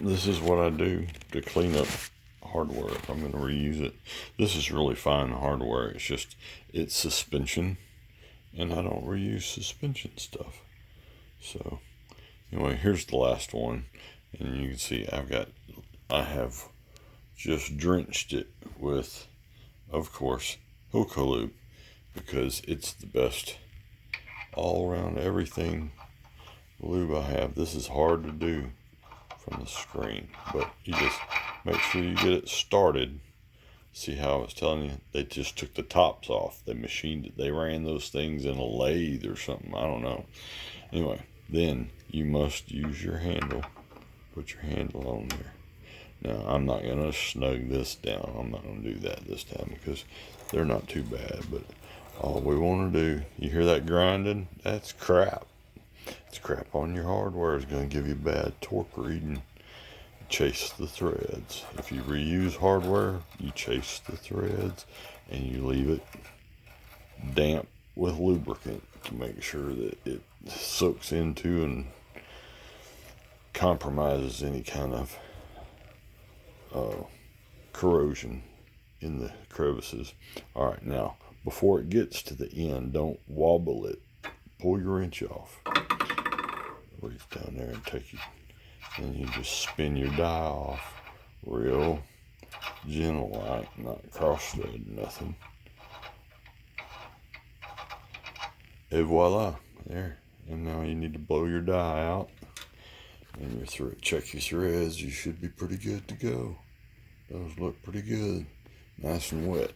This is what I do to clean up hardware if I'm going to reuse it. This is really fine hardware. It's just, it's suspension, and I don't reuse suspension stuff. So anyway, here's the last one, and you can see I have just drenched it with, of course, Hoka lube, because it's the best all around everything lube I have. This is hard to do from the screen, but you just make sure you get it started. See how I was telling you, they just took the tops off, they machined it, they ran those things in a lathe or something, I don't know. Anyway, then you must use your handle. Put your handle on there. Now I'm not gonna snug this down, I'm not gonna do that this time because they're not too bad, but all we want to do, you hear that grinding? That's crap. It's crap on your hardware. It's going to give you bad torque reading. Chase the threads. If you reuse hardware, you chase the threads and you leave it damp with lubricant to make sure that it soaks into and compromises any kind of corrosion in the crevices. All right, now before it gets to the end, don't wobble it. Pull your wrench off. Reach down there and take it, and you just spin your die off real gentle, like, not cross thread, nothing. Et voila, there. And now you need to blow your die out, and check your threads. You should be pretty good to go. Those look pretty good, nice and wet.